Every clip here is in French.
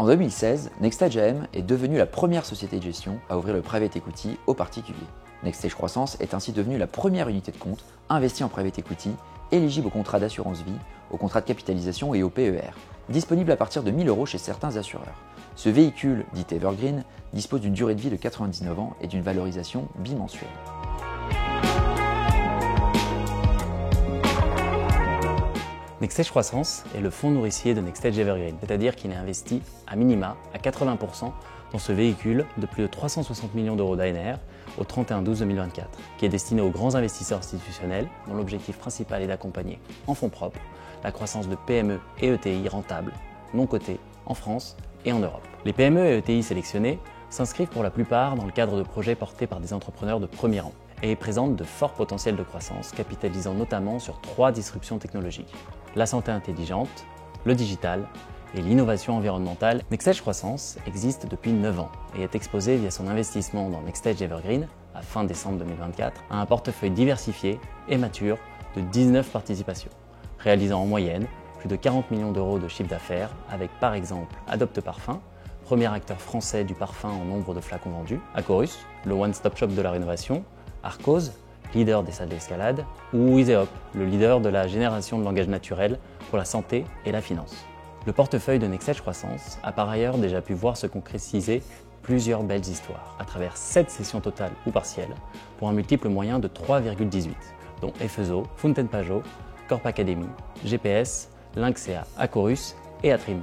En 2016, NextEdge AM est devenue la première société de gestion à ouvrir le private equity aux particuliers. NextEdge Croissance est ainsi devenue la première unité de compte investie en private equity, éligible aux contrats d'assurance vie, aux contrats de capitalisation et au PER, disponible à partir de 1 000 € chez certains assureurs. Ce véhicule, dit Evergreen, dispose d'une durée de vie de 99 ans et d'une valorisation bimensuelle. NextEdge Croissance est le fonds nourricier de NextEdge Evergreen, c'est-à-dire qu'il est investi à minima à 80% dans ce véhicule de plus de 360 millions d'euros d'ANR au 31/12/2024, qui est destiné aux grands investisseurs institutionnels dont l'objectif principal est d'accompagner en fonds propres la croissance de PME et ETI rentables, non cotées en France et en Europe. Les PME et ETI sélectionnés s'inscrivent pour la plupart dans le cadre de projets portés par des entrepreneurs de premier rang et présentent de forts potentiels de croissance, capitalisant notamment sur 3 disruptions technologiques: la santé intelligente, le digital et l'innovation environnementale. NextEdge Croissance existe depuis 9 ans et est exposé via son investissement dans NextEdge Evergreen à fin décembre 2024 à un portefeuille diversifié et mature de 19 participations, réalisant en moyenne plus de 40 millions d'euros de chiffre d'affaires avec par exemple Adopte Parfum, premier acteur français du parfum en nombre de flacons vendus, Acorus, le one-stop shop de la rénovation, Arcose, leader des salles d'escalade, ou Iseop, le leader de la génération de langage naturel pour la santé et la finance. Le portefeuille de NextEdge Croissance a par ailleurs déjà pu voir se concrétiser plusieurs belles histoires, à travers 7 sessions totales ou partielles, pour un multiple moyen de 3,18, dont Efeso, Fountaine Pajot, Corp Academy, GPS, Lynxea, Acorus et Atrim.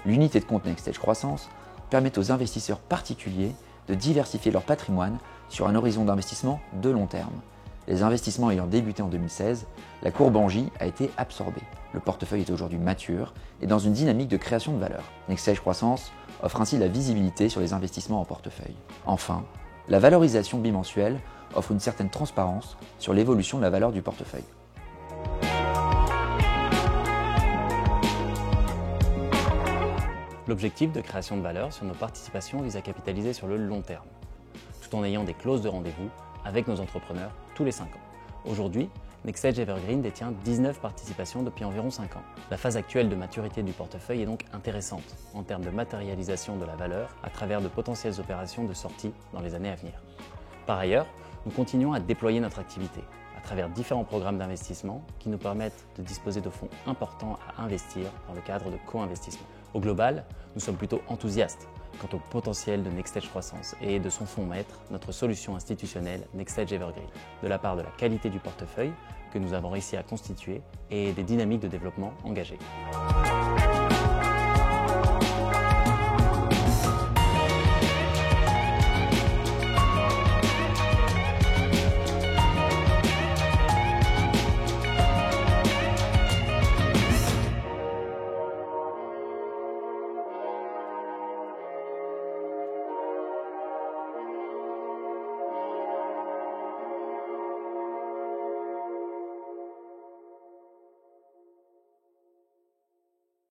L'unité de compte NextEdge Croissance permet aux investisseurs particuliers de diversifier leur patrimoine sur un horizon d'investissement de long terme. Les investissements ayant débuté en 2016, la courbe en J a été absorbée. Le portefeuille est aujourd'hui mature et dans une dynamique de création de valeur. NextEdge Croissance offre ainsi la visibilité sur les investissements en portefeuille. Enfin, la valorisation bimensuelle offre une certaine transparence sur l'évolution de la valeur du portefeuille. L'objectif de création de valeur sur nos participations vise à capitaliser sur le long terme, tout en ayant des clauses de rendez-vous avec nos entrepreneurs tous les 5 ans. Aujourd'hui, NextEdge Evergreen détient 19 participations depuis environ 5 ans. La phase actuelle de maturité du portefeuille est donc intéressante en termes de matérialisation de la valeur à travers de potentielles opérations de sortie dans les années à venir. Par ailleurs, nous continuons à déployer notre activité à travers différents programmes d'investissement qui nous permettent de disposer de fonds importants à investir dans le cadre de co-investissement. Au global, nous sommes plutôt enthousiastes quant au potentiel de NextEdge Croissance et de son fonds maître, notre solution institutionnelle NextEdge Evergreen, de la part de la qualité du portefeuille que nous avons réussi à constituer et des dynamiques de développement engagées.